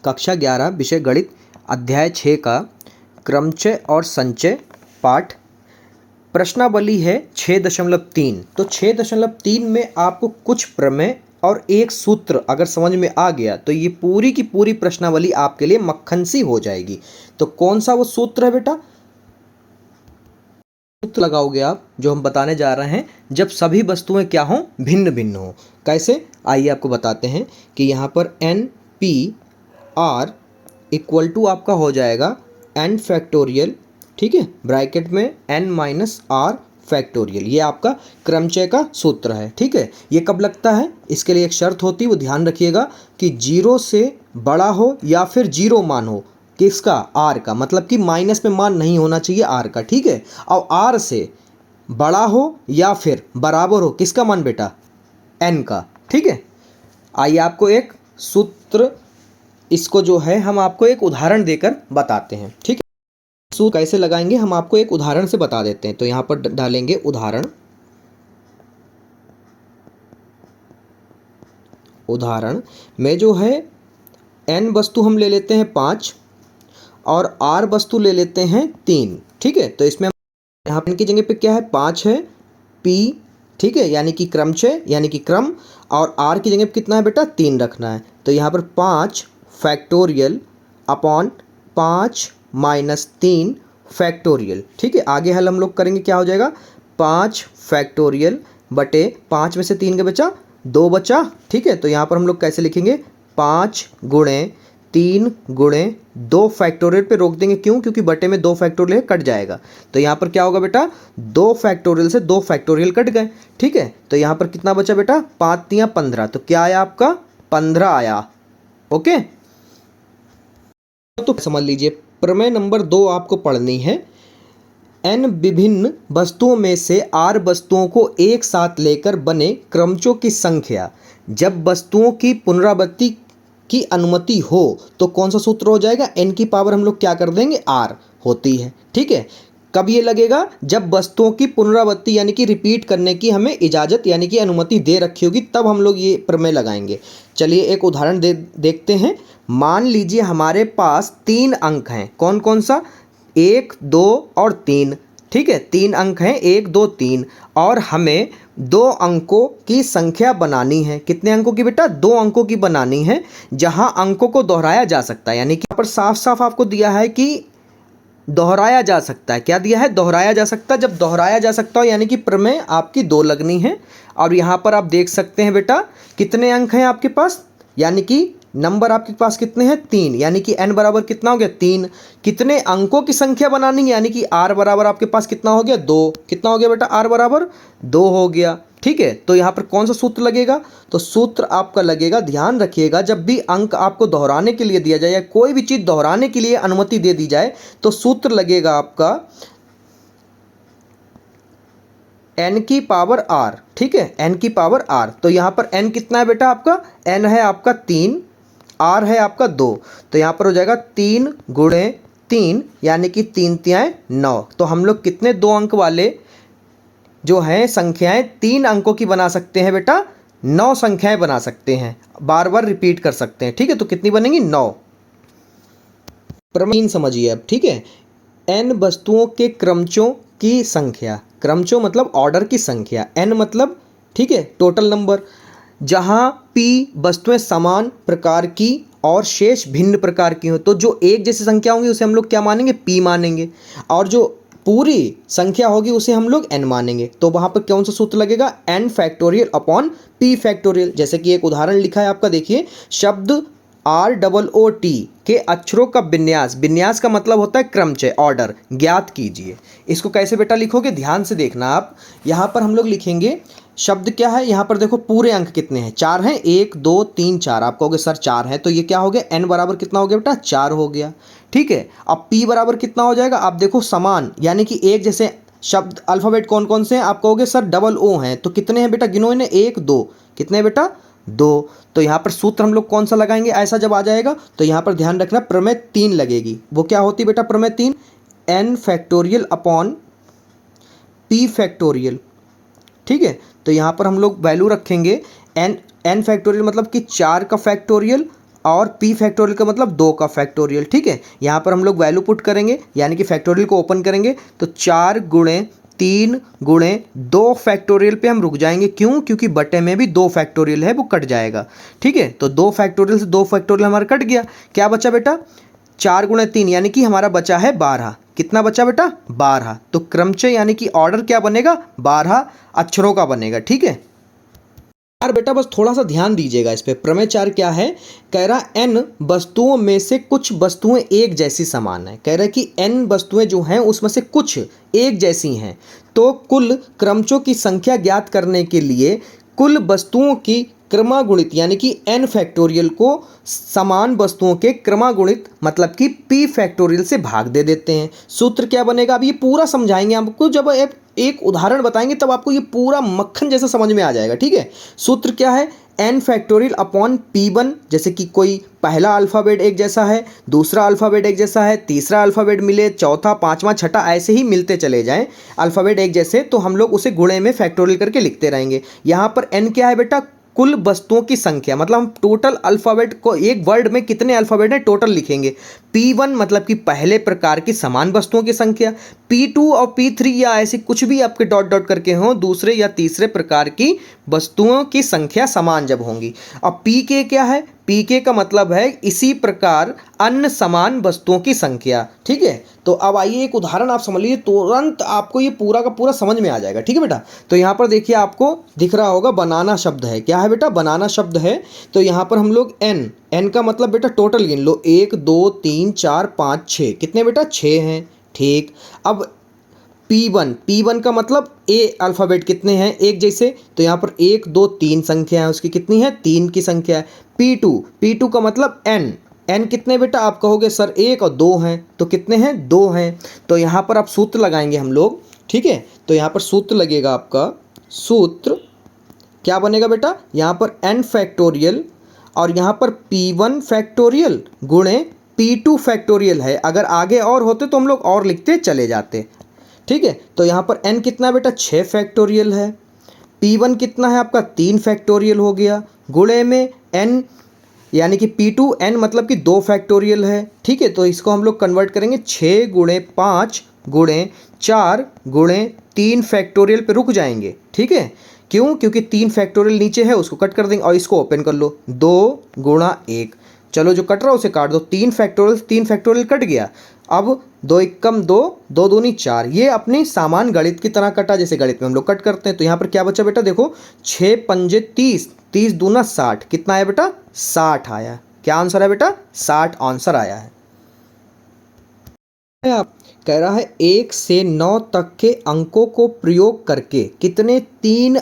कक्षा 11 विषय गणित अध्याय 6 का क्रमचय और संचय पाठ प्रश्नावली है 6.3। तो 6.3 में आपको कुछ प्रमेय और एक सूत्र अगर समझ में आ गया तो ये पूरी की पूरी प्रश्नावली आपके लिए मक्खन सी हो जाएगी। तो कौन सा वो सूत्र है बेटा? सूत्र लगाओगे आप जो हम बताने जा रहे हैं, जब सभी वस्तुएं क्या हों, भिन्न भिन्न हो। कैसे, आइए आपको बताते हैं कि यहाँ पर N P R equal to आपका हो जाएगा एन फैक्टोरियल, ठीक है, ब्रैकेट में एन माइनस आर फैक्टोरियल। ये आपका क्रमचय का सूत्र है, ठीक है। ये कब लगता है, इसके लिए एक शर्त होती है, वो ध्यान रखिएगा कि 0 से बड़ा हो या फिर 0 मान हो। किसका? आर का, मतलब कि माइनस में मान नहीं होना चाहिए आर का, ठीक है। और आर से बड़ा हो या फिर बराबर हो किसका मान बेटा? एन का, ठीक है। आइए आपको एक सूत्र, इसको जो है हम आपको एक उदाहरण देकर बताते हैं, ठीक है। सूत्र कैसे लगाएंगे हम आपको एक उदाहरण से बता देते हैं। तो यहाँ पर डालेंगे उदाहरण में जो है एन वस्तु हम ले लेते हैं 5 और आर वस्तु ले लेते हैं 3, ठीक है। तो इसमें यहाँ पर इनकी जगह पे क्या है, 5 है, पी, ठीक है, यानी कि क्रमचय यानी कि क्रम, और आर की जगह पे कितना है बेटा? 3 रखना है। तो यहाँ पर 5 फैक्टोरियल अपॉन 5 माइनस 3 फैक्टोरियल, ठीक है। आगे हल हम लोग करेंगे, क्या हो जाएगा? 5 फैक्टोरियल बटे 5 में से 3 का बचा, 2 बचा, ठीक है। तो यहाँ पर हम लोग कैसे लिखेंगे? 5 गुणे 3 गुणे 2 फैक्टोरियल पे रोक देंगे, क्यों? क्योंकि बटे में 2 फैक्टोरियल कट जाएगा। तो यहाँ पर क्या होगा बेटा? 2 फैक्टोरियल से 2 फैक्टोरियल कट गए, ठीक है। तो यहाँ पर कितना बचा बेटा? 5 तियां 15। तो क्या आया आपका? 15 आया, ओके। तो समझ लीजिए, प्रमेय नंबर 2 आपको पढ़नी है। एन विभिन्न वस्तुओं में से आर वस्तुओं को एक साथ लेकर बने क्रमचों की संख्या जब वस्तुओं की पुनरावृत्ति की अनुमति हो तो कौन सा सूत्र हो जाएगा? एन की पावर हम लोग क्या कर देंगे? आर होती है, ठीक है। कब ये लगेगा? जब वस्तुओं की पुनरावृत्ति यानी कि रिपीट करने की हमें इजाज़त यानी कि अनुमति दे रखी होगी, तब हम लोग ये प्रमेय लगाएंगे। चलिए एक उदाहरण देखते हैं। मान लीजिए हमारे पास 3 अंक हैं। कौन कौन सा? 1, 2 और 3, ठीक है। 3 अंक हैं, 1, 2, 3, और हमें 2 अंकों की संख्या बनानी है। कितने अंकों की बेटा? 2 अंकों की बनानी है, जहां अंकों को दोहराया जा सकता है। यानी कि यहाँ पर साफ साफ आपको दिया है कि दोहराया जा सकता है। क्या दिया है? दोहराया जा सकता है। जब दोहराया जा सकता हो यानी कि प्रमेय आपकी 2 लगनी है। और यहाँ पर आप देख सकते हैं बेटा कितने अंक हैं आपके पास, यानी कि नंबर आपके पास कितने हैं? 3, यानी कि n बराबर कितना हो गया? 3। कितने अंकों की संख्या बनानी है, यानी कि r बराबर आपके पास कितना हो गया? 2। कितना हो गया बेटा? r बराबर 2 हो गया, ठीक है। तो यहाँ पर कौन सा सूत्र लगेगा? तो सूत्र आपका लगेगा, ध्यान रखिएगा, जब भी अंक आपको दोहराने के लिए दिया जाए या कोई भी चीज़ दोहराने के लिए अनुमति दे दी जाए तो सूत्र लगेगा आपका n की पावर r, ठीक है, n की पावर r। तो यहाँ पर n कितना है बेटा आपका? n है आपका 3, r है आपका 2। तो यहाँ पर हो जाएगा 3 गुणे 3 यानी कि 3 तियाएँ 9। तो हम लोग कितने 2 अंक वाले जो हैं संख्याएं 3 अंकों की बना सकते हैं बेटा? 9 संख्याएं बना सकते हैं, बार बार रिपीट कर सकते हैं, ठीक है। तो कितनी बनेंगी? 9। प्रमेय समझिए अब, ठीक है। n वस्तुओं के क्रमचों की संख्या, क्रमचों मतलब ऑर्डर की संख्या, n मतलब, ठीक है, टोटल नंबर, जहां p वस्तुएं समान प्रकार की और शेष भिन्न प्रकार की हो, तो जो एक जैसी संख्या होंगी उसे हम लोग क्या मानेंगे? p मानेंगे, और जो पूरी संख्या होगी उसे हम लोग n मानेंगे। तो वहां पर कौन सा सूत्र लगेगा? n factorial upon p factorial. जैसे कि एक उदाहरण लिखा है आपका, देखिए, शब्द ROOT के अक्षरों का विन्यास, विन्यास का मतलब होता है क्रमचय, ऑर्डर, ज्ञात कीजिए। इसको कैसे बेटा लिखोगे? ध्यान से देखना आप। यहाँ पर हम लोग लिखेंगे शब्द क्या है, यहाँ पर देखो पूरे अंक कितने हैं? 4 हैं, 1, 2, 3, 4। आप कहोगे सर 4 है, तो ये क्या हो गया? n बराबर कितना हो गया बेटा? 4 हो गया, ठीक है। अब p बराबर कितना हो जाएगा? आप देखो समान यानी कि एक जैसे शब्द, अल्फ़ाबेट कौन कौन से हैं? आप कहोगे सर O हैं, तो कितने हैं बेटा? गिनो इन्हें, 1, 2, कितने बेटा? 2। तो यहाँ पर सूत्र हम लोग कौन सा लगाएंगे ऐसा जब आ जाएगा? तो यहाँ पर ध्यान रखना, प्रमेय 3 लगेगी। वो क्या होती बेटा प्रमेय 3? n factorial upon p factorial, ठीक है। तो यहाँ पर हम लोग वैल्यू रखेंगे n फैक्टोरियल मतलब कि 4 का फैक्टोरियल और p फैक्टोरियल का मतलब 2 का फैक्टोरियल। ठीक है, यहाँ पर हम लोग वैल्यू पुट करेंगे यानी कि फैक्टोरियल को ओपन करेंगे तो 4 गुणे 3 गुणे 2 फैक्टोरियल पे हम रुक जाएंगे। क्यों? क्योंकि बटे में भी 2 फैक्टोरियल है, वो कट जाएगा। ठीक है, तो 2 फैक्टोरियल से 2 फैक्टोरियल हमारा कट गया। क्या बचा बेटा? 4 गुणे 3 यानी कि हमारा बचा है 12। कितना बचा बेटा? 12। तो क्रमचय यानी कि ऑर्डर क्या बनेगा? 12 अक्षरों का बनेगा। ठीक है यार बेटा, बस थोड़ा सा ध्यान दीजिएगा इस पे। प्रमेय 4 क्या है? कह रहा n वस्तुओं में से कुछ वस्तुएं एक जैसी समान है। कह रहा है कि n वस्तुएं जो हैं उसमें से कुछ एक जैसी हैं। तो कुल क्रमचों की संख्या ज्ञात करने के लिए कुल वस्तुओं की क्रमागुणित यानी कि n फैक्टोरियल को समान वस्तुओं के क्रमागुणित मतलब कि p फैक्टोरियल से भाग दे देते हैं। सूत्र क्या बनेगा? अब ये पूरा समझाएंगे आपको, जब एक उदाहरण बताएंगे तब आपको ये पूरा मक्खन जैसा समझ में आ जाएगा। ठीक है, सूत्र क्या है? n फैक्टोरियल अपॉन p1, जैसे कि कोई पहला अल्फ़ाबेट एक जैसा है, दूसरा अल्फ़ाबेट एक जैसा है, तीसरा अल्फ़ाबेट मिले, चौथा, पांचवा, छठा, ऐसे ही मिलते चले जाएं अल्फ़ाबेट एक जैसे, तो हम लोग उसे गुणे में फैक्टोरियल करके लिखते रहेंगे। यहाँ पर n क्या है बेटा? कुल वस्तुओं की संख्या, मतलब हम टोटल अल्फ़ाबेट को एक वर्ड में कितने अल्फ़ाबेट है टोटल लिखेंगे। P1 मतलब कि पहले प्रकार की समान वस्तुओं की संख्या, P2 और P3 या ऐसी कुछ भी आपके डॉट डॉट करके हों दूसरे या तीसरे प्रकार की वस्तुओं की संख्या समान जब होंगी। अब PK क्या है? PK का मतलब है इसी प्रकार अन्य समान वस्तुओं की संख्या। ठीक है, तो अब आइए एक उदाहरण आप समझ लीजिए, तुरंत आपको ये पूरा का पूरा समझ में आ जाएगा। ठीक है बेटा, तो यहाँ पर देखिए आपको दिख रहा होगा बनाना शब्द है। क्या है बेटा? बनाना शब्द है। तो यहाँ पर हम लोग n का मतलब बेटा टोटल गिन लो, 1 2 3 4 5 6। कितने बेटा? 6 हैं। ठीक, अब P1 का मतलब ए अल्फ़ाबेट कितने हैं एक जैसे, तो यहाँ पर 1 2 3 संख्या है उसकी, कितनी है? 3 की संख्या है। P2 का मतलब n कितने बेटा? आप कहोगे सर 1 और 2 हैं, तो कितने हैं? 2 हैं। तो यहाँ पर आप सूत्र लगाएंगे हम लोग। ठीक है, तो यहाँ पर सूत्र लगेगा आपका, सूत्र क्या बनेगा बेटा? यहाँ पर n फैक्टोरियल और यहाँ पर P1 फैक्टोरियल गुणे P2 फैक्टोरियल है। अगर आगे और होते तो हम लोग और लिखते चले जाते। ठीक है, तो यहाँ पर n कितना बेटा? 6 फैक्टोरियल है। P1 कितना है आपका? 3 फैक्टोरियल हो गया, गुणे में n यानी कि P2 n मतलब कि 2 फैक्टोरियल है। ठीक है, तो इसको हम लोग कन्वर्ट करेंगे 6 गुणे 5 गुणे 4 गुणे 3 फैक्टोरियल पे रुक जाएंगे। ठीक है, क्यों? क्योंकि 3 फैक्टोरियल नीचे है, उसको कट कर देंगे और इसको ओपन कर लो, 2 गुणा 1। चलो जो कट रहा है उसे काट दो, 3 फैक्टोरियल कट गया। अब 2 एकम 2, 2 दूनी 4। ये अपनी सामान गणित की तरह कटा, जैसे गणित में हम लोग कट करते हैं। तो यहाँ पर क्या बचा बेटा? देखो 6 पंजे 30, 30 दूना 60। कितना आया बेटा? 60 आया। क्या आंसर है बेटा? 60 आंसर आया है। आप कह रहा है 1 से 9 तक के अंकों को प्रयोग करके कितने 3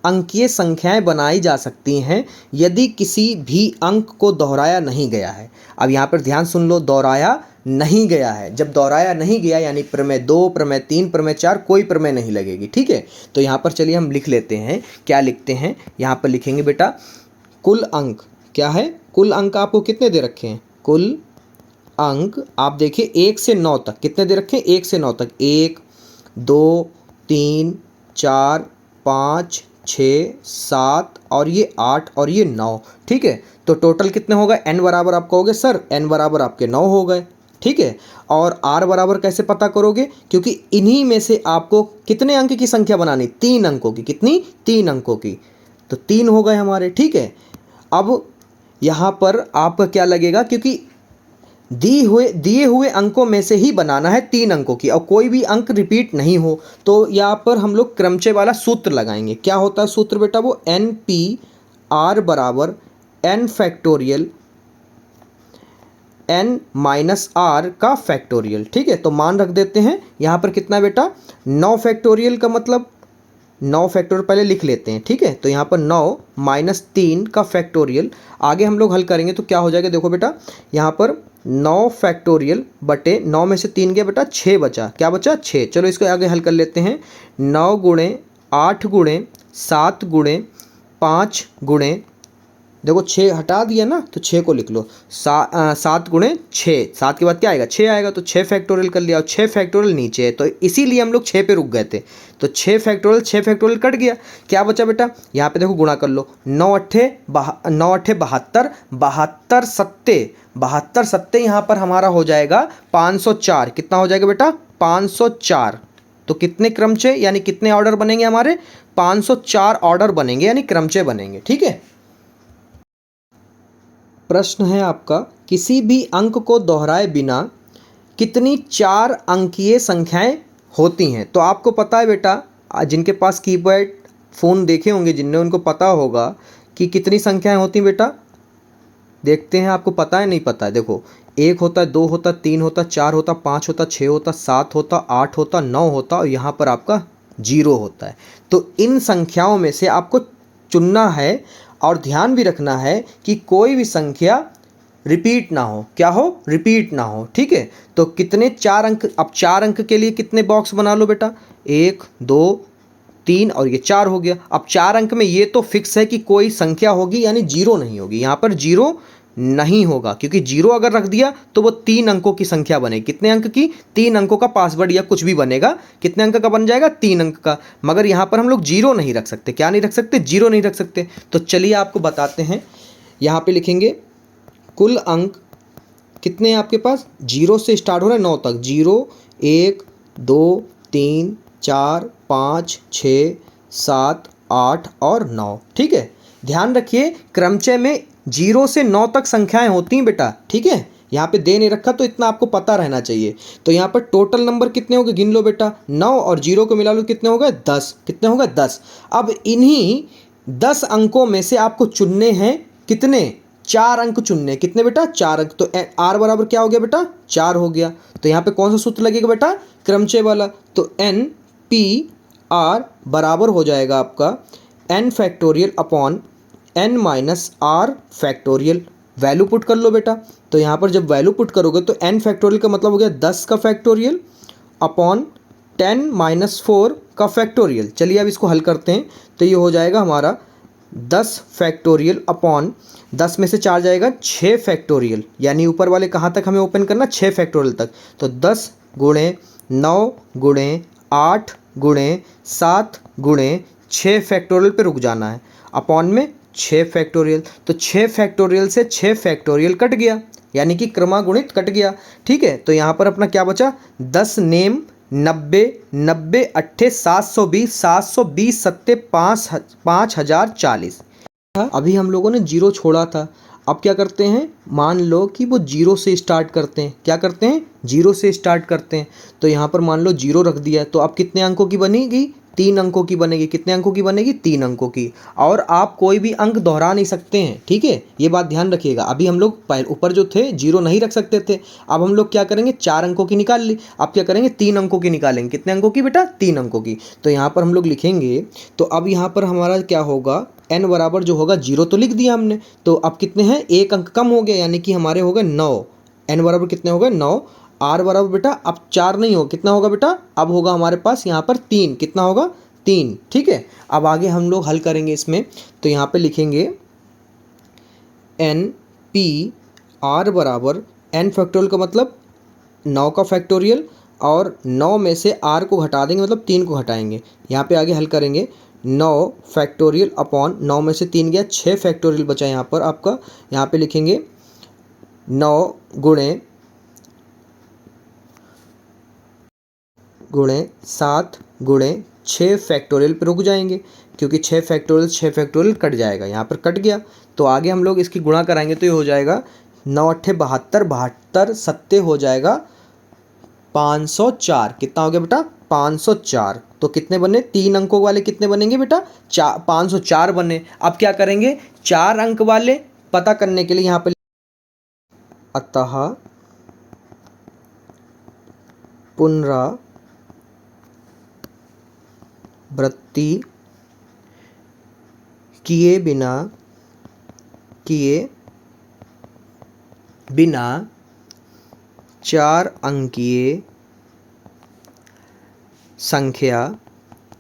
अंकीय संख्याएं बनाई जा सकती हैं यदि किसी भी अंक को दोहराया नहीं गया है। अब यहाँ पर ध्यान सुन लो, दोहराया नहीं गया है। जब दोहराया नहीं गया यानी प्रमेय 2, प्रमेय 3, प्रमेय 4 कोई प्रमेय नहीं लगेगी। ठीक है, तो यहाँ पर चलिए हम लिख लेते हैं। क्या लिखते हैं? यहाँ पर लिखेंगे बेटा कुल अंक। क्या है? कुल अंक आपको कितने दे रखे हैं? कुल अंक आप देखिए 1 से 9 तक कितने दे रखे हैं? 1 से 9 तक 1 2 3 4 5 6 7 और ये 8 और ये 9। ठीक है, तो टोटल कितने हो गए? n बराबर आप कहोगे सर n बराबर आपके 9 हो गए। ठीक है, और r बराबर कैसे पता करोगे? क्योंकि इन्हीं में से आपको कितने अंक की संख्या बनानी? 3 अंकों की। कितनी? 3 अंकों की। तो 3 हो गए हमारे। ठीक है, अब यहाँ पर आपका क्या लगेगा? क्योंकि दिए हुए अंकों में से ही बनाना है 3 अंकों की और कोई भी अंक रिपीट नहीं हो, तो यहाँ पर हम लोग क्रमचय वाला सूत्र लगाएंगे। क्या होता है सूत्र बेटा? वो NP बराबर n factorial n minus r का फैक्टोरियल। ठीक है, तो मान रख देते हैं यहाँ पर कितना बेटा? 9 फैक्टोरियल का मतलब 9 फैक्टोरियल पहले लिख लेते हैं। ठीक है, तो यहाँ पर 9 माइनस 3 का फैक्टोरियल। आगे हम लोग हल करेंगे तो क्या हो जाएगा? देखो बेटा यहाँ पर 9 फैक्टोरियल बटे 9 में से 3 गया बेटा, 6 बचा। क्या बचा? 6। चलो इसको आगे हल कर लेते हैं। 9 गुणे 8 गुणे 7 गुणे 5 गुणे देखो 6 हटा दिया ना, तो 6 को लिख लो। 7 गुणे 6, 7 के बाद क्या आएगा 6 आएगा, तो 6 फैक्टोरियल कर लिया, और 6 फैक्टोरियल नीचे है, तो इसीलिए हम लोग 6 पे रुक गए थे। तो 6 फैक्टोरियल कट गया, क्या बचा बेटा, यहाँ पे देखो गुणा कर लो। 9 अट्ठे 72, 72 सत्ते यहाँ पर हमारा हो जाएगा 504। कितना हो जाएगा बेटा 504। तो कितने क्रमचय यानी कितने ऑर्डर बनेंगे हमारे, 504 ऑर्डर बनेंगे यानी क्रमचय बनेंगे। ठीक है। प्रश्न है आपका, किसी भी अंक को दोहराए बिना कितनी 4 अंकीय संख्याएं होती हैं। तो आपको पता है बेटा, जिनके पास कीपैड फ़ोन देखे होंगे जिनने, उनको पता होगा कि कितनी संख्याएं होती हैं बेटा। देखते हैं आपको पता है नहीं पता है। देखो 1 होता है, 2 होता है, 3 होता है, 4 होता, 5 होता, 6 होता, 7 होता, 8 होता, 9 होता, और यहाँ पर आपका 0 होता है। तो इन संख्याओं में से आपको चुनना है, और ध्यान भी रखना है कि कोई भी संख्या रिपीट ना हो। क्या हो, रिपीट ना हो। ठीक है। तो कितने 4 अंक, अब 4 अंक के लिए कितने बॉक्स बना लो बेटा, 1 2 3 और ये 4 हो गया। अब 4 अंक में ये तो फिक्स है कि कोई संख्या होगी यानी 0 नहीं होगी, यहाँ पर 0 नहीं होगा, क्योंकि 0 अगर रख दिया तो वो 3 अंकों की संख्या बनेगी। कितने अंक की, 3 अंकों का पासवर्ड या कुछ भी बनेगा। कितने अंक का बन जाएगा, 3 अंक का। मगर यहाँ पर हम लोग 0 नहीं रख सकते। क्या नहीं रख सकते, 0 नहीं रख सकते। तो चलिए आपको बताते हैं, यहाँ पे लिखेंगे कुल अंक कितने हैं आपके पास, 0 से स्टार्ट हो रहा है 9 तक। 0 1 2 3 4 5 6 7 8 और 9। ठीक है। ध्यान रखिए क्रमचय में 0 से 9 तक संख्याएं होती हैं बेटा। ठीक है। यहाँ पे दे नहीं रखा तो इतना आपको पता रहना चाहिए। तो यहाँ पर टोटल नंबर कितने हो गए, गिन लो बेटा। 9 और 0 को मिला लो, कितने हो गए 10। कितने हो गए 10। अब इन्हीं 10 अंकों में से आपको चुनने हैं कितने, 4 अंक चुनने। कितने बेटा, 4 अंक। तो आर बराबर क्या हो गया बेटा, 4 हो गया। तो यहाँ पे कौन सा सूत्र लगेगा बेटा, क्रमचय वाला। तो एन पी आर बराबर हो जाएगा आपका n factorial upon n minus r factorial. Value put कर लो बेटा। तो यहाँ पर जब वैल्यू पुट करोगे तो एन फैक्टोरियल का मतलब हो गया 10 का फैक्टोरियल अपॉन 10 माइनस 4 का फैक्टोरियल। चलिए अब इसको हल करते हैं। तो ये हो जाएगा हमारा 10 फैक्टोरियल अपॉन 10 में से 4 जाएगा 6 फैक्टोरियल, यानी ऊपर वाले कहाँ तक हमें ओपन करना, 6 फैक्टोरियल तक। तो 10 गुणे 9 गुणे 8 गुणे 7 गुणे 6 फैक्टोरियल पे रुक जाना है, अपॉन में 6 फैक्टोरियल। तो 6 फैक्टोरियल से 6 फैक्टोरियल कट गया, यानी कि क्रमागुणित कट गया। ठीक है। तो यहाँ पर अपना क्या बचा, 10 नेम 90 90 अट्ठे 720 720 सत्ते 5040। अभी हम लोगों ने 0 छोड़ा था। अब क्या करते हैं, मान लो कि वो 0 से स्टार्ट करते हैं। क्या करते हैं, 0 से स्टार्ट करते हैं। तो यहाँ पर मान लो 0 रख दिया है, तो अब कितने अंकों की बनेगी, 3 अंकों की बनेगी। कितने अंकों की बनेगी, 3 अंकों की। और आप कोई भी अंक दोहरा नहीं सकते हैं। ठीक है, ये बात ध्यान रखिएगा। अभी हम लोग ऊपर जो थे 0 नहीं रख सकते थे, अब हम लोग क्या करेंगे, 4 अंकों की निकाल ली। अब क्या करेंगे, 3 अंकों की निकालेंगे। कितने अंकों की बेटा, 3 अंकों की। तो यहाँ पर हम लोग लिखेंगे, तो अब यहाँ पर हमारा क्या होगा, n बराबर जो होगा 0 तो लिख दिया हमने। तो अब कितने हैं, 1 अंक कम हो गया, यानी कि हमारे हो गए 9। n बराबर कितने हो गए, 9। r बराबर बेटा अब 4 नहीं हो, कितना होगा बेटा, अब होगा हमारे पास यहाँ पर 3। कितना होगा, 3। ठीक है। अब आगे हम लोग हल करेंगे इसमें। तो यहाँ पे लिखेंगे n p r बराबर n फैक्टोरियल का मतलब 9 का फैक्टोरियल, और 9 में से r को घटा देंगे, मतलब 3 को घटाएंगे। यहाँ पे आगे हल करेंगे, 9 फैक्टोरियल अपॉन 9 में से 3 गया, 6 फैक्टोरियल बचा यहाँ पर आपका। यहाँ पे लिखेंगे 9 गुणे 7 गुणे 6 फैक्टोरियल पे रुक जाएंगे, क्योंकि 6 फैक्टोरियल कट जाएगा, यहाँ पर कट गया। तो आगे हम लोग इसकी गुणा कराएंगे, तो ये हो जाएगा 9 अट्ठे 72, 72 सत्ते हो जाएगा 504। कितना हो गया बेटा, 504। तो कितने बने, 3 अंकों वाले कितने बनेंगे बेटा, 504 बने। अब क्या करेंगे, 4 अंक वाले पता करने के लिए यहाँ पर, अतः पुनरावृत्ति किए बिना 4 अंकीय संख्या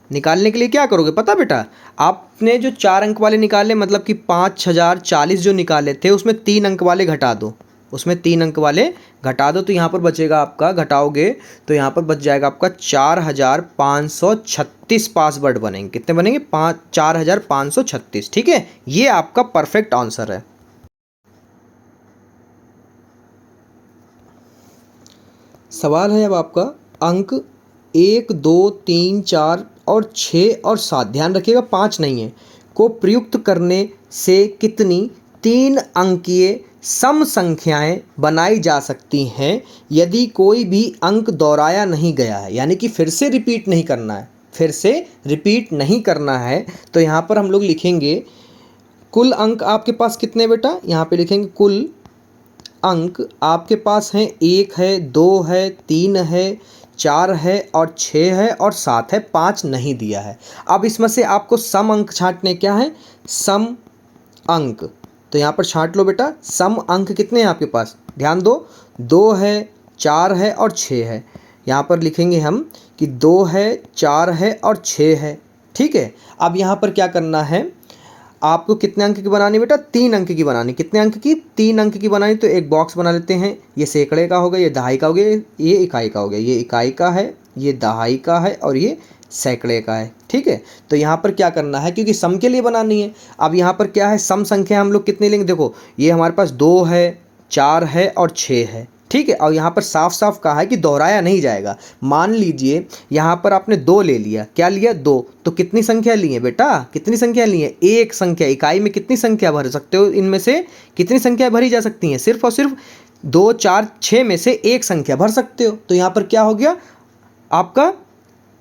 निकालने के लिए क्या करोगे पता बेटा, आपने जो 4 अंक वाले निकाले मतलब कि 5040 जो निकाले थे उसमें 3 अंक वाले घटा दो, उसमें 3 अंक वाले घटा दो, तो यहाँ पर बचेगा आपका, घटाओगे तो यहाँ पर बच जाएगा आपका 4536 पासवर्ड बनेंगे। कितने बनेंगे? 4536। ठीक है, ये आपका परफेक्ट आंसर है। सवाल है अब आपका अंक 1 2 3 4 और 6 और 7, ध्यान रखिएगा 5 नहीं है, को प्रयुक्त करने से कितनी 3 अंकीय सम संख्याएं बनाई जा सकती हैं यदि कोई भी अंक दोहराया नहीं गया है, यानी कि फिर से रिपीट नहीं करना है, फिर से रिपीट नहीं करना है। तो यहाँ पर हम लोग लिखेंगे कुल अंक आपके पास कितने बेटा, यहाँ पे लिखेंगे कुल अंक आपके पास हैं 1 है, 2 है, 3 है, 4 है और 6 है और 7 है, 5 नहीं दिया है। अब इसमें से आपको सम अंक छांटने, क्या है सम अंक, तो यहाँ पर छांट लो बेटा। सम अंक कितने हैं आपके पास, ध्यान दो, 2 है, 4 है और 6 है। यहाँ पर लिखेंगे हम कि 2 है, 4 है और 6 है। ठीक है, अब यहाँ पर क्या करना है, आपको कितने अंक की बनानी बेटा, 3 अंक की बनानी। कितने अंक की, 3 अंक की बनानी। तो एक बॉक्स बना लेते हैं, ये सैकड़े का हो गया, ये दहाई का हो गया, ये इकाई का हो गया, ये इकाई का है, ये दहाई का है और ये सैकड़े का है। ठीक है, तो यहाँ पर क्या करना है, क्योंकि सम के लिए बनानी है। अब यहाँ पर क्या है, सम संख्या हम लोग कितने लेंगे, देखो ये हमारे पास 2 है, 4 है और 6 है। ठीक है, और यहाँ पर साफ साफ कहा है कि दोहराया नहीं जाएगा। मान लीजिए यहाँ पर आपने 2 ले लिया, क्या लिया 2, तो कितनी संख्या ली है बेटा, कितनी संख्या ली है, एक संख्या। इकाई में कितनी संख्या भर सकते हो, इनमें से कितनी संख्या भरी जा सकती हैं, सिर्फ और सिर्फ 2 4 6 में से एक संख्या भर सकते हो। तो यहाँ पर क्या हो गया, आपका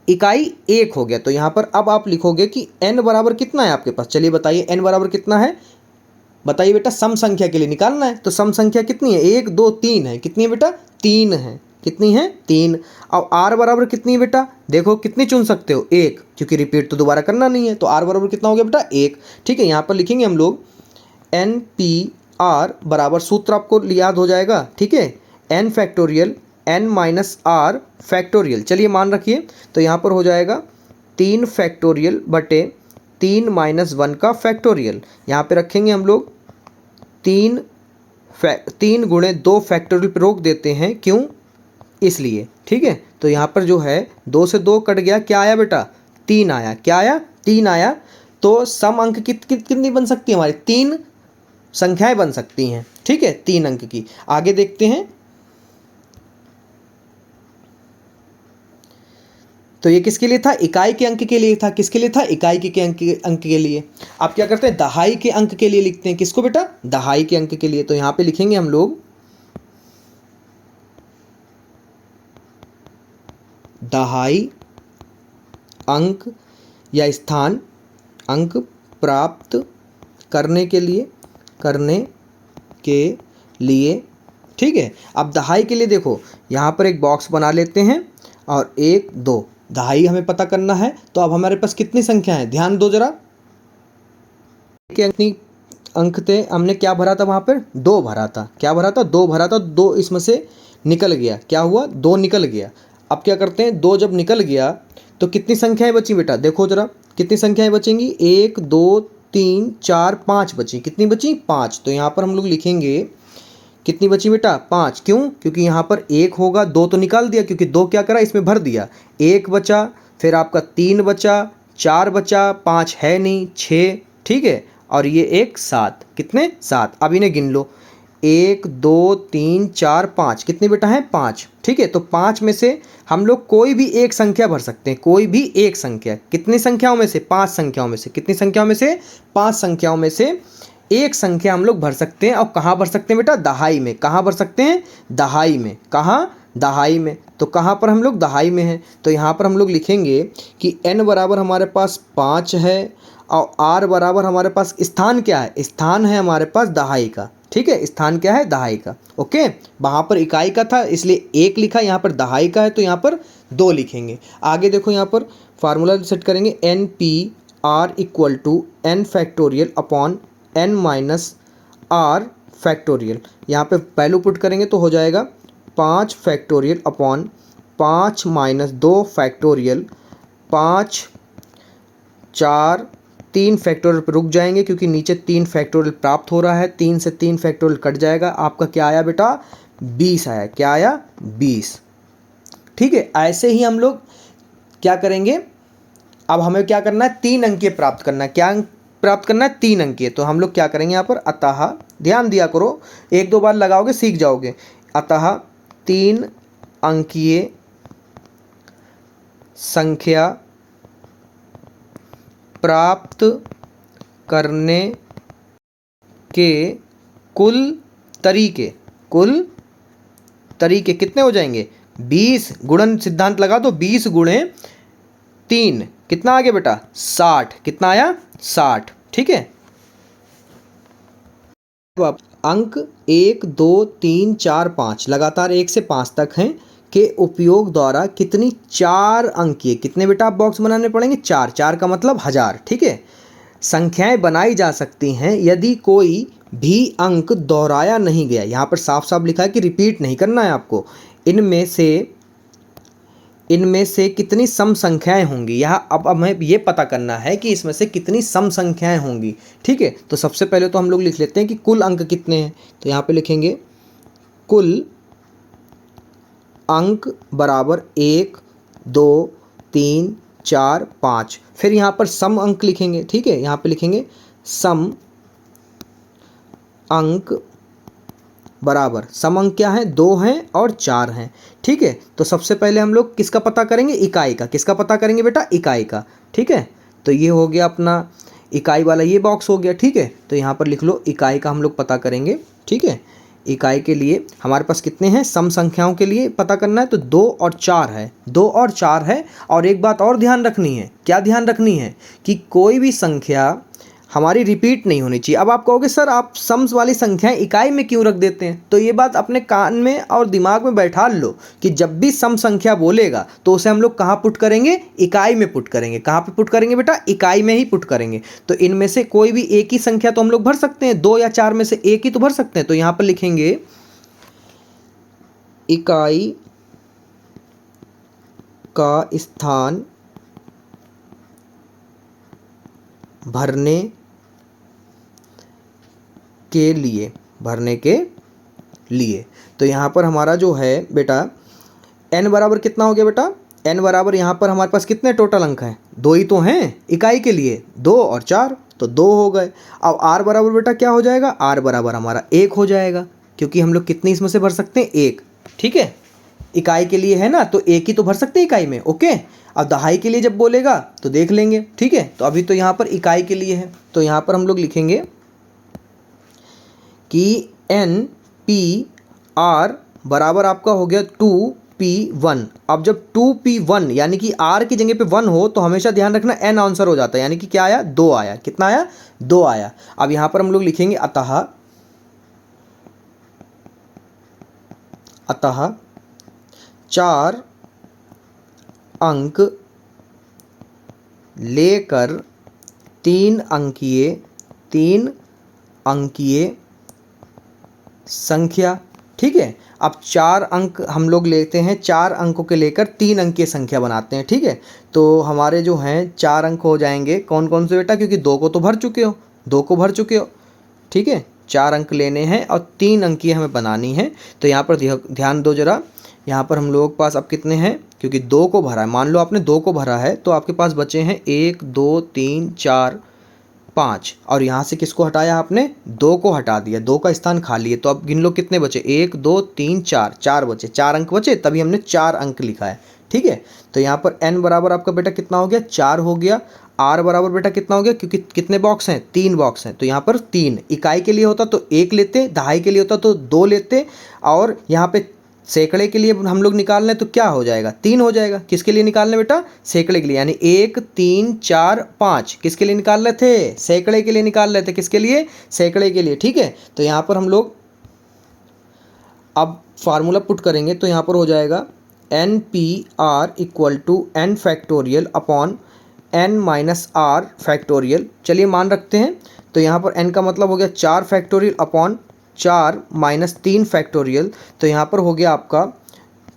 इकाई 1 हो गया। तो यहाँ पर अब आप लिखोगे कि n बराबर कितना है आपके पास, चलिए बताइए n बराबर कितना है, बताइए बेटा। सम संख्या के लिए निकालना है, तो सम संख्या कितनी है, 1 2 3 है, कितनी है बेटा 3 है, कितनी है 3। अब r बराबर कितनी है बेटा, देखो कितनी चुन सकते हो, 1, क्योंकि रिपीट तो दोबारा करना नहीं है, तो r बराबर कितना हो गया बेटा 1। ठीक है, यहाँ पर लिखेंगे हम लोग NPR बराबर, सूत्र आपको याद हो जाएगा। ठीक है, n factorial n minus r factorial, चलिए मान रखिए, तो यहाँ पर हो जाएगा 3 फैक्टोरियल बटे 3 माइनस 1 का फैक्टोरियल। यहाँ पे रखेंगे हम लोग 3 गुणे 2 फैक्टोरियल पे रोक देते हैं, क्यों, इसलिए। ठीक है, तो यहाँ पर जो है 2 से 2 कट गया, क्या आया बेटा 3 आया, क्या आया 3 आया। तो सम अंक कितनी बन सकती है हमारी, 3 संख्याएं बन सकती हैं। ठीक है, 3 अंक की। आगे देखते हैं, तो ये किसके लिए था, इकाई के अंक के लिए था, किसके लिए था, इकाई के अंक के लिए। अब क्या करते हैं, दहाई के अंक के लिए लिखते हैं, किसको बेटा, दहाई के अंक के लिए। तो यहाँ पे लिखेंगे हम लोग दहाई अंक या स्थान अंक प्राप्त करने के लिए। ठीक है, अब दहाई के लिए देखो, यहाँ पर एक बॉक्स बना लेते हैं और 1 2 दहाई हमें पता करना है। तो अब हमारे पास कितनी संख्या है, ध्यान दो जरा, के अंक थे, हमने क्या भरा था वहाँ पर, 2 भरा था, क्या भरा था 2 भरा था, 2 इसमें से निकल गया, क्या हुआ 2 निकल गया। अब क्या करते हैं, 2 जब निकल गया तो कितनी संख्याएं बची बेटा, देखो जरा कितनी संख्याएं बचेंगी, 1 2 3 4 5 बची, कितनी बची 5। तो यहाँ पर हम लोग लिखेंगे कितनी बची बेटा 5, क्यों, क्योंकि यहाँ पर 1 होगा, 2 तो निकाल दिया, क्योंकि 2 क्या करा इसमें भर दिया, 1 बचा, फिर आपका 3 बचा, 4 बचा, 5 है नहीं, 6। ठीक है, और ये एक 7, कितने 7। अब इन्हें गिन लो, 1 2 3 4 5, कितने बेटा हैं 5। ठीक है, तो 5 में से हम लोग कोई भी एक संख्या भर सकते हैं, कोई भी एक संख्या, कितनी संख्याओं में से, 5 संख्याओं में से, कितनी संख्याओं में से, 5 संख्याओं में से एक संख्या हम लोग भर सकते हैं। और कहाँ भर सकते हैं बेटा, दहाई में। कहाँ भर सकते हैं, दहाई में। कहाँ, दहाई में। तो कहाँ पर हम लोग, दहाई में हैं। तो यहाँ पर हम लोग लिखेंगे कि n बराबर हमारे पास 5 है और r बराबर हमारे पास स्थान क्या है, स्थान है हमारे पास दहाई का। ठीक है, स्थान क्या है, दहाई का। ओके, वहाँ पर इकाई का था इसलिए 1 लिखा, यहाँ पर दहाई का है तो यहाँ पर 2 लिखेंगे। आगे देखो, यहाँ पर फार्मूला सेट करेंगे, NPR equal to n factorial upon n minus r factorial. यहाँ पे वैल्यू पुट करेंगे तो हो जाएगा 5 factorial upon 5 minus 2 factorial, 5 4, 3 factorial पर रुक जाएंगे क्योंकि नीचे 3 फैक्टोरियल प्राप्त हो रहा है। 3 से 3 फैक्टोरियल कट जाएगा, आपका क्या आया बेटा 20 आया। क्या आया 20। ठीक है, ऐसे ही हम लोग क्या करेंगे, अब हमें क्या करना है 3 अंकीय प्राप्त करना है। क्या प्राप्त करना है 3 अंकीय। तो हम लोग क्या करेंगे यहाँ पर, अतः ध्यान दिया करो, 1-2 बार लगाओगे सीख जाओगे। अतः 3 अंकीय संख्या प्राप्त करने के कुल तरीके कितने हो जाएंगे 20। गुणन सिद्धांत लगा दो, 20 गुणे 3 कितना आ गया बेटा 60। कितना आया 60। ठीक है, तो अब अंक 1, 2, 3, 4, 5 लगातार 1 से 5 तक हैं के उपयोग द्वारा कितनी 4 अंकीय, कितने बेटा आप बॉक्स बनाने पड़ेंगे 4। 4 का मतलब 1000। ठीक है, संख्याएं बनाई जा सकती हैं यदि कोई भी अंक दोहराया नहीं गया। यहाँ पर साफ साफ लिखा है कि रिपीट नहीं करना है आपको। इनमें से कितनी सम संख्याएं होंगी। यहाँ अब हमें ये पता करना है कि इसमें से कितनी सम संख्याएं होंगी। ठीक है, तो सबसे पहले तो हम लोग लिख लेते हैं कि कुल अंक कितने हैं। तो यहाँ पे लिखेंगे कुल अंक बराबर 1, 2, 3, 4, 5। फिर यहाँ पर सम अंक लिखेंगे। ठीक है, यहाँ पे लिखेंगे सम अंक बराबर, सम अंक क्या है 2 हैं और 4 हैं। ठीक है, तो सबसे पहले हम लोग किसका पता करेंगे, इकाई का। किसका पता करेंगे बेटा, इकाई का। ठीक है, तो ये हो गया अपना इकाई वाला, ये बॉक्स हो गया। ठीक है, तो यहाँ पर लिख लो इकाई का हम लोग पता करेंगे। ठीक है, इकाई के लिए हमारे पास कितने हैं, सम संख्याओं के लिए पता करना है तो 2 और 4 है। 2 और 4 है। और एक बात और ध्यान रखनी है, क्या ध्यान रखनी है कि कोई भी संख्या हमारी रिपीट नहीं होनी चाहिए। अब आप कहोगे सर आप सम्स वाली संख्याएं इकाई में क्यों रख देते हैं, तो ये बात अपने कान में और दिमाग में बैठा लो कि जब भी सम संख्या बोलेगा तो उसे हम लोग कहाँ पुट करेंगे, इकाई में पुट करेंगे। कहाँ पे पुट करेंगे बेटा, इकाई में ही पुट करेंगे। तो इनमें से कोई भी एक ही संख्या तो हम लोग भर सकते हैं, 2 या 4 में से एक ही तो भर सकते हैं। तो यहाँ पर लिखेंगे इकाई का स्थान भरने के लिए तो यहाँ पर हमारा जो है बेटा n बराबर कितना हो गया बेटा, n बराबर यहाँ पर हमारे पास कितने टोटल अंक हैं, 2 ही तो हैं इकाई के लिए, 2 और 4 तो 2 हो गए। अब r बराबर बेटा क्या हो जाएगा, r बराबर हमारा 1 हो जाएगा क्योंकि हम लोग कितनी इसमें से भर सकते हैं 1। ठीक है, इकाई के लिए है ना, तो 1 ही तो भर सकते हैं इकाई में। ओके, अब दहाई के लिए जब बोलेगा तो देख लेंगे। ठीक है, तो अभी तो यहाँ पर इकाई के लिए है, तो यहाँ पर हम लोग लिखेंगे कि NPR बराबर आपका हो गया 2P1। अब जब 2P1 यानी कि R की जगह पे 1 हो तो हमेशा ध्यान रखना N आंसर हो जाता है, यानी कि क्या आया 2 आया। कितना आया 2 आया। अब यहाँ पर हम लोग लिखेंगे अतः 4 अंक लेकर 3 अंकीय संख्या। ठीक है, अब 4 अंक हम लोग लेते हैं, 4 अंकों के लेकर 3 अंकीय संख्या बनाते हैं। ठीक है, तो हमारे जो हैं 4 अंक हो जाएंगे कौन कौन से बेटा, क्योंकि 2 को तो भर चुके हो, 2 को भर चुके हो। ठीक है, 4 अंक लेने हैं और 3 अंकीय हमें बनानी है। तो यहाँ पर ध्यान दो जरा, यहाँ पर हम लोगों के पास अब कितने हैं, क्योंकि 2 को भरा है, मान लो आपने 2 को भरा है तो आपके पास बचे हैं 1, 2, 3, 4, 5 और यहाँ से किसको हटाया आपने, 2 को हटा दिया, 2 का स्थान खाली है। तो अब गिन लो कितने बचे, 1, 2, 3, 4, 4 बचे, 4 अंक बचे, तभी हमने 4 अंक लिखा है। ठीक है, तो यहाँ पर n बराबर आपका बेटा कितना हो गया, 4 हो गया। r बराबर बेटा कितना हो गया, क्योंकि कितने बॉक्स हैं, 3 बॉक्स हैं, तो यहाँ पर 3। इकाई के लिए होता तो 1 लेते, दहाई के लिए होता तो 2 लेते, और यहाँ पे सैकड़े के लिए हम लोग निकाल लें तो क्या हो जाएगा, 3 हो जाएगा। किसके लिए निकाल लें बेटा, सैकड़े के लिए, यानी 1, 3, 4, 5 किसके लिए निकाल रहे थे, सैकड़े के लिए निकाल रहे थे। किसके लिए, सैकड़े के लिए। ठीक है, तो यहाँ पर हम लोग अब फार्मूला पुट करेंगे तो यहाँ पर हो जाएगा NPR equal to n factorial upon n minus r factorial. चलिए मान रखते हैं, तो यहाँ पर n का मतलब हो गया 4 फैक्टोरियल अपॉन 4 माइनस 3 फैक्टोरियल। तो यहाँ पर हो गया आपका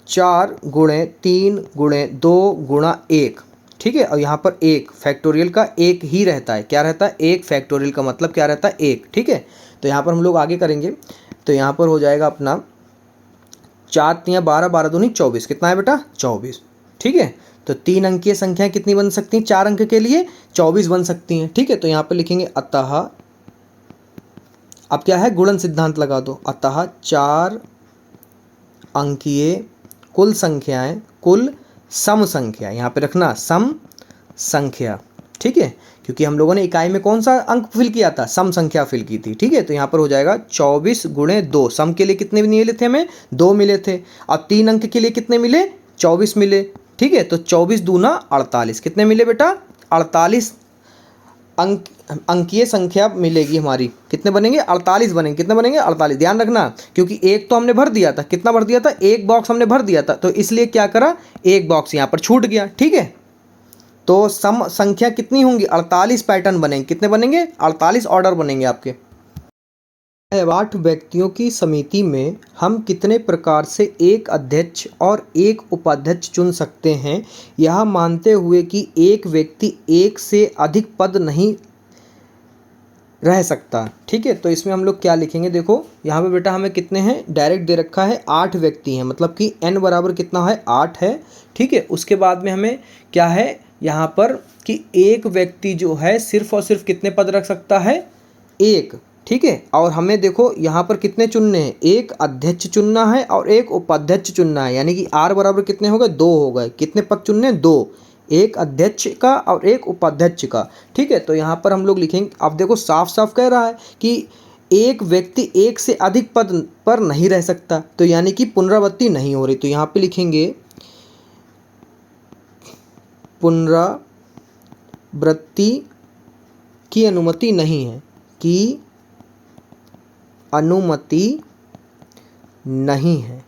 4 गुणे 3 गुणे 2 गुणा 1। ठीक है, और यहाँ पर एक फैक्टोरियल का एक ही रहता है, क्या रहता है, एक फैक्टोरियल का मतलब क्या रहता है, एक। ठीक है, तो यहाँ पर हम लोग आगे करेंगे, तो यहाँ पर हो जाएगा अपना 4 तियाँ 12, 12 दूनी 24, कितना है बेटा 24। ठीक है, तो 3 अंकीय संख्याएं कितनी बन सकती हैं, 4 अंक के लिए 24 बन सकती हैं। ठीक है, तो यहाँ पर लिखेंगे अतः, अब क्या है, गुणन सिद्धांत लगा दो, अतः 4 अंकीय कुल संख्याएं, कुल सम संख्या, यहाँ पे रखना सम संख्या। ठीक है, क्योंकि हम लोगों ने इकाई में कौन सा अंक फिल किया था, सम संख्या फिल की थी। ठीक है, तो यहाँ पर हो जाएगा 24 गुणे 2, सम के लिए कितने मिले थे हमें, 2 मिले थे, और 3 अंक के लिए कितने मिले, 24 मिले। ठीक है, तो 24 दूना 48, कितने मिले बेटा, 48 अंकीय संख्या मिलेगी हमारी, कितने बनेंगे, 48 बनेंगे, कितने बनेंगे, 48। ध्यान रखना, क्योंकि एक तो हमने भर दिया था, कितना भर दिया था, एक बॉक्स हमने भर दिया था, तो इसलिए क्या करा, एक बॉक्स यहाँ पर छूट गया। ठीक है, तो सम संख्या कितनी होंगी, 48 पैटर्न बनेंगे, कितने बनेंगे, 48 ऑर्डर बनेंगे आपके। 8 व्यक्तियों की समिति में हम कितने प्रकार से एक अध्यक्ष और एक उपाध्यक्ष चुन सकते हैं, यह मानते हुए कि एक व्यक्ति एक से अधिक पद नहीं रह सकता। ठीक है, तो इसमें हम लोग क्या लिखेंगे, देखो यहाँ पे बेटा हमें कितने हैं, डायरेक्ट दे रखा है 8 व्यक्ति हैं, मतलब कि n बराबर कितना है, 8 है। ठीक है, उसके बाद में हमें क्या है यहाँ पर कि एक व्यक्ति जो है सिर्फ और सिर्फ कितने पद रख सकता है, एक। ठीक है, और हमें देखो यहाँ पर कितने चुनने हैं, एक अध्यक्ष चुनना है और एक उपाध्यक्ष चुनना है, यानी कि r बराबर कितने हो गए, 2 हो गए, कितने पद चुनने हैं, 2, एक अध्यक्ष का और एक उपाध्यक्ष का। ठीक है, तो यहाँ पर हम लोग लिखेंगे, अब देखो साफ साफ कह रहा है कि एक व्यक्ति एक से अधिक पद पर नहीं रह सकता, तो यानी कि पुनरावृत्ति नहीं हो रही, तो यहाँ पे लिखेंगे पुनरावृत्ति की अनुमति नहीं है, की अनुमति नहीं है।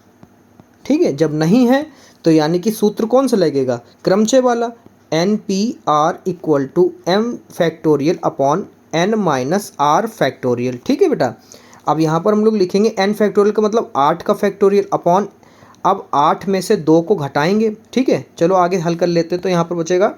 ठीक है, जब नहीं है तो यानी कि सूत्र कौन सा लगेगा, क्रमचय वाला, NPR equal to M factorial upon N minus R factorial. ठीक है बेटा, अब यहाँ पर हम लोग लिखेंगे N फैक्टोरियल का मतलब 8 का फैक्टोरियल अपॉन, अब 8 में से 2 को घटाएंगे। ठीक है, चलो आगे हल कर लेते हैं, तो यहाँ पर बचेगा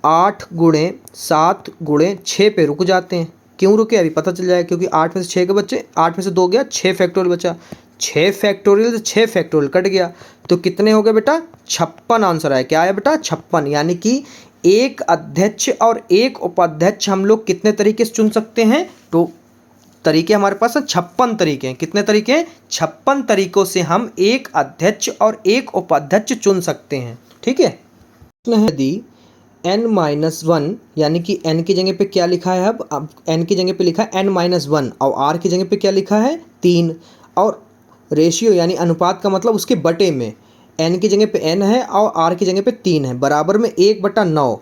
8 गुणे 7 गुणे 6 पे रुक जाते हैं, क्यों रुके अभी पता चल जाएगा, क्योंकि 8 में से 6 के बच्चे, 8 में से 2 गया, 6 फैक्टोरियल बचा, 6 फैक्टोरियल से 6 फैक्टोरियल कट गया, तो कितने हो गए बेटा, 56 आंसर आया, क्या है बेटा 56। यानी कि एक अध्यक्ष और एक उपाध्यक्ष हम लोग कितने तरीके से चुन सकते हैं, तो तरीके हमारे पास 56 तरीके हैं, कितने तरीके हैं, 56 तरीकों से हम एक अध्यक्ष और एक उपाध्यक्ष चुन सकते हैं। ठीक है, यदि n-1 यानी कि n की जगह पे क्या लिखा है, अब n की जगह पे लिखा है n-1 और r की जगह पे क्या लिखा है 3, और रेशियो यानी अनुपात का मतलब उसके बटे में n की जगह पे n है और r की जगह पे 3 है, बराबर में 1/9,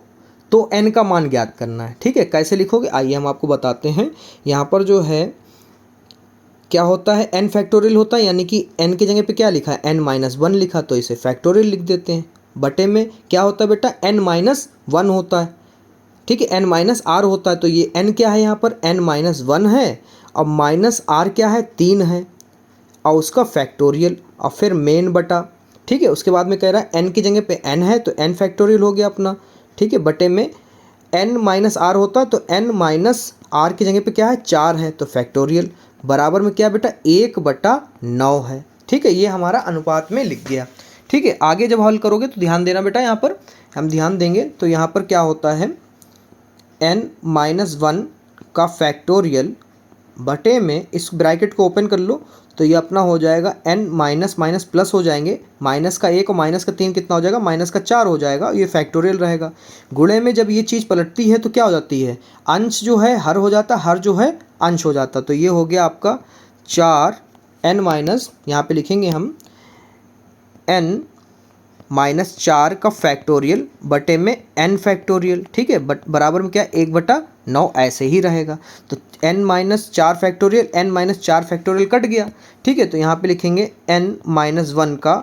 तो n का मान ज्ञात करना है। ठीक है, कैसे लिखोगे, आइए हम आपको बताते हैं। यहाँ पर जो है क्या होता है, n फैक्टोरियल होता है, यानी कि n की जगह पे क्या लिखा है, n-1 लिखा, तो इसे फैक्टोरियल लिख देते हैं। बटे में क्या होता है बेटा, n-1 होता है। ठीक है, n-r होता है, तो ये n क्या है यहाँ पर, n-1 है, और माइनस r क्या है, 3 है, और उसका फैक्टोरियल, और फिर मेन बटा। ठीक है, उसके बाद में कह रहा है n की जगह पे n है तो n फैक्टोरियल हो गया अपना। ठीक है, बटे में n-r होता है, तो n-r की जगह पे क्या है, 4 है, तो फैक्टोरियल, बराबर में क्या बेटा 1/9 है। ठीक है, ये हमारा अनुपात में लिख गया। ठीक है, आगे जब हल करोगे तो ध्यान देना बेटा, यहाँ पर हम ध्यान देंगे तो यहाँ पर क्या होता है, n-1 का फैक्टोरियल बटे में, इस ब्रैकेट को ओपन कर लो तो ये अपना हो जाएगा n माइनस माइनस प्लस हो जाएंगे, माइनस का 1 और माइनस का 3 कितना हो जाएगा, माइनस का 4 हो जाएगा, ये फैक्टोरियल रहेगा। गुणे में जब ये चीज़ पलटती है तो क्या हो जाती है, अंश जो है हर हो जाता, हर जो है अंश हो जाता, तो ये हो गया आपका 4 n माइनस, यहाँ पे लिखेंगे हम n-4 का फैक्टोरियल बटे में n फैक्टोरियल। ठीक है, बट बराबर में क्या 1/9 ऐसे ही रहेगा, तो n-4 factorial, n-4 factorial cut गया। ठीक है, तो यहाँ पे लिखेंगे n-1 का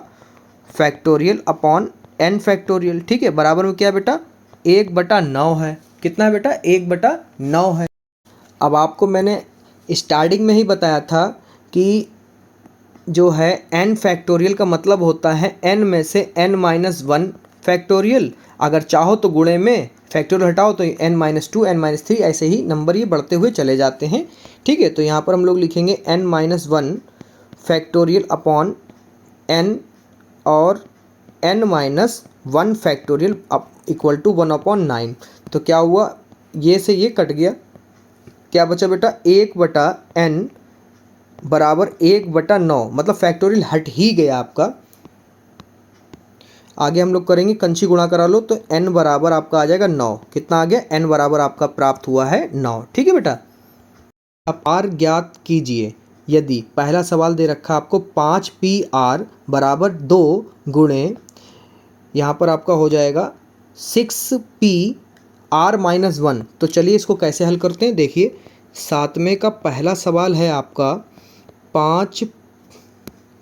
फैक्टोरियल अपॉन n फैक्टोरियल। ठीक है, बराबर में क्या बेटा 1/9 है, कितना है बेटा 1/9 है। अब आपको मैंने स्टार्टिंग में ही बताया था कि जो है n फैक्टोरियल का मतलब होता है n में से n-1 फैक्टोरियल, अगर चाहो तो गुणे में फैक्टोरियल हटाओ तो n-2 n-3 ऐसे ही नंबर ये बढ़ते हुए चले जाते हैं। ठीक है, तो यहाँ पर हम लोग लिखेंगे n-1 फैक्टोरियल अपॉन n और n-1 फैक्टोरियल इक्वल टू 1/9। तो क्या हुआ, ये से ये कट गया, क्या बचा बेटा 1/n बराबर 1/9, मतलब फैक्टोरियल हट ही गया आपका। आगे हम लोग करेंगे कंची गुणा करा लो तो n बराबर आपका आ जाएगा 9। कितना आ गया, n बराबर आपका प्राप्त हुआ है 9। ठीक है बेटा, अब r ज्ञात कीजिए यदि पहला सवाल दे रखा आपको 5pr बराबर 2 गुणे, यहाँ पर आपका हो जाएगा 6pr-1। तो चलिए इसको कैसे हल करते हैं। देखिए 7वें का पहला सवाल है आपका 5,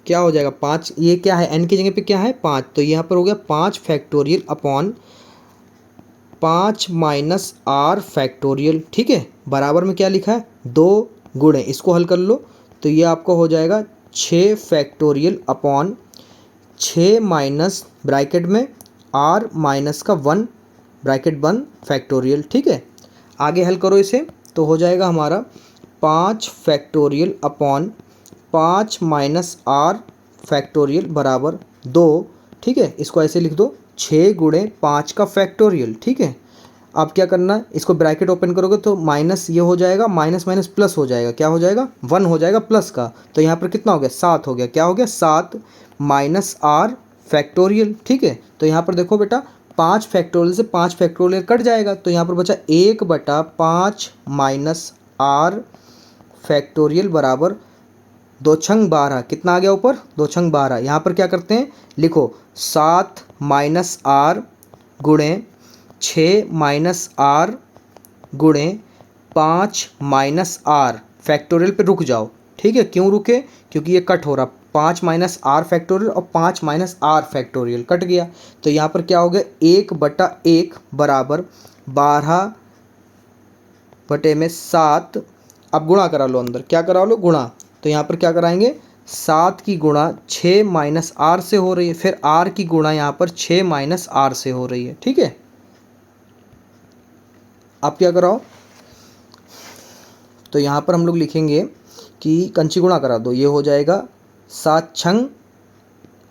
क्या हो जाएगा 5, ये क्या है n की जगह पे क्या है 5, तो यहाँ पर हो गया 5 factorial upon 5 minus r factorial. ठीक है, बराबर में क्या लिखा है 2 गुणे, इसको हल कर लो तो ये आपका हो जाएगा 6 फैक्टोरियल अपॉन 6 माइनस ब्रैकेट में r माइनस का 1 ब्रैकेट बंद फैक्टोरियल। ठीक है, आगे हल करो इसे तो हो जाएगा हमारा 5 factorial upon 5 minus r factorial बराबर 2। ठीक है, इसको ऐसे लिख दो 6 गुणे 5 का फैक्टोरियल। ठीक है, अब क्या करना, इसको ब्रैकेट ओपन करोगे तो माइनस ये हो जाएगा, माइनस माइनस प्लस हो जाएगा, क्या हो जाएगा 1 हो जाएगा प्लस का, तो यहाँ पर कितना हो गया 7 हो गया, क्या हो गया 7 माइनस r फैक्टोरियल। ठीक है, तो यहाँ पर देखो बेटा 5 फैक्टोरियल से 5 फैक्टोरियल कट जाएगा, तो यहाँ पर बचा 1/5 माइनस r फैक्टोरियल बराबर 2 छंग 12। कितना आ गया ऊपर 2 छंग 12। यहाँ पर क्या करते हैं, लिखो 7 माइनस r गुणे 6 माइनस r गुणे 5 माइनस r फैक्टोरियल पे रुक जाओ। ठीक है, क्यों रुके, क्योंकि ये कट हो रहा, 5 माइनस r फैक्टोरियल और 5 माइनस r फैक्टोरियल कट गया, तो यहाँ पर क्या हो गया 1/1 बराबर 12/7। अब गुणा करा लो, अंदर क्या करा लो गुणा, तो यहाँ पर क्या कराएंगे 7 की गुणा 6 माइनस r से हो रही है, फिर r की गुणा यहाँ पर 6 माइनस r से हो रही है। ठीक है, आप क्या कराओ, तो यहाँ पर हम लोग लिखेंगे कि कंची गुणा करा दो, ये हो जाएगा 7 छंग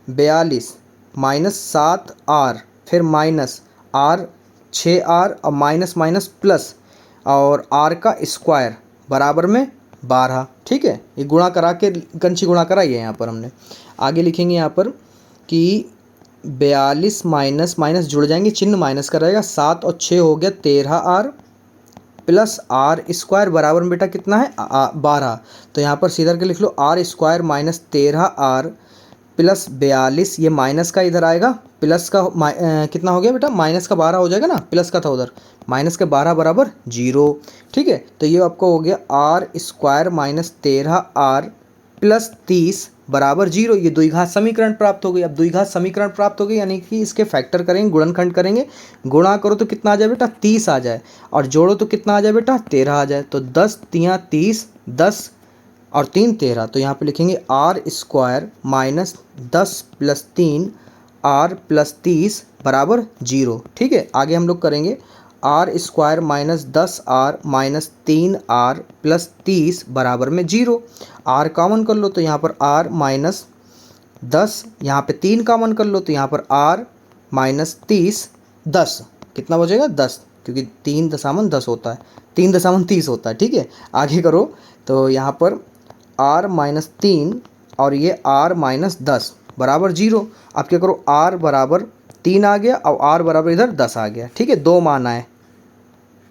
42 माइनस 7r, फिर माइनस r 6r और माइनस माइनस प्लस और r का स्क्वायर बराबर में 12। ठीक है, ये गुणा करा के कंची गुणा कराई है यहाँ पर हमने। आगे लिखेंगे यहाँ पर कि 42 माइनस माइनस जुड़ जाएंगे, चिन्ह माइनस का रहेगा, 7 और 6 हो गया 13r प्लस r स्क्वायर बराबर में बेटा कितना है 12। तो यहाँ पर सीधा के लिख लो r square minus 13r plus 42, ये माइनस का इधर आएगा, प्लस का कितना हो गया बेटा माइनस का 12 हो जाएगा ना, प्लस का था उधर, माइनस का 12 बराबर 0। ठीक है, तो ये आपको हो गया r square minus 13r plus 30 बराबर 0। ये द्विघात समीकरण प्राप्त हो गई। अब द्विघात समीकरण प्राप्त हो गई यानी कि इसके फैक्टर करेंगे, गुणनखंड करेंगे, गुणा करो तो कितना आ जाए बेटा 30 आ जाए, और जोड़ो तो कितना आ जाए बेटा 13 आ जाए, तो 10 तियाँ 30, 10 और 3 13। तो यहाँ पे लिखेंगे r square minus 10 plus 3 r plus 30 बराबर 0। ठीक है, आगे हम लोग करेंगे r square minus 10r minus 3r plus 30 बराबर में 0। r कॉमन कर लो तो यहाँ पर r माइनस 10, यहाँ पे 3 कॉमन कर लो तो यहाँ पर r माइनस 30 10, कितना बचेगा 10, क्योंकि 3 दशामलव 10 होता है, 3 दशामलव 30 होता है। ठीक है, आगे करो तो यहाँ पर r माइनस 3 और ये r माइनस 10 बराबर 0। अब क्या करो r बराबर 3 आ गया और r बराबर इधर 10 आ गया। ठीक है, 2 मान आए,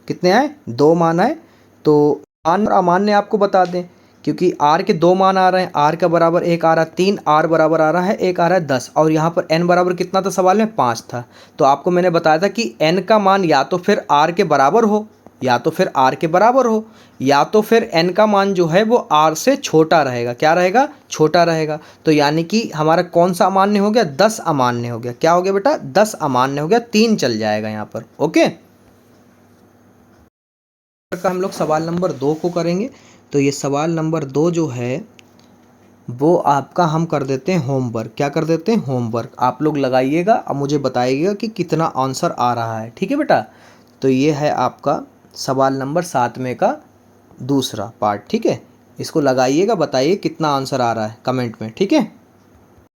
कितने आए 2 मान आए। तो मान और अमान्य आपको बता दें, क्योंकि r के 2 मान आ रहे हैं, r का बराबर एक आ रहा है 3, r बराबर आ रहा है एक आ रहा है 10, और यहाँ पर n बराबर कितना था सवाल में 5 था। तो आपको मैंने बताया था कि n का मान या तो फिर r के बराबर हो, या तो फिर r के बराबर हो, या तो फिर n का मान जो है वो r से छोटा रहेगा। क्या रहेगा, छोटा रहेगा। तो यानी कि हमारा कौन सा अमान्य हो गया 10 अमान्य हो गया। क्या हो गया बेटा 10 अमान्य हो गया, 3 चल जाएगा यहाँ पर। ओके, का हम लोग सवाल नंबर 2 को करेंगे। तो ये सवाल नंबर 2 जो है वो आपका हम कर देते हैं होमवर्क। क्या कर देते हैं? होमवर्क। आप लोग लगाइएगा और मुझे बताइएगा कि कितना आंसर आ रहा है। ठीक है बेटा? तो ये है आपका सवाल नंबर 7 में का दूसरा पार्ट। ठीक है, इसको लगाइएगा, बताइए कितना आंसर आ रहा है कमेंट में। ठीक है।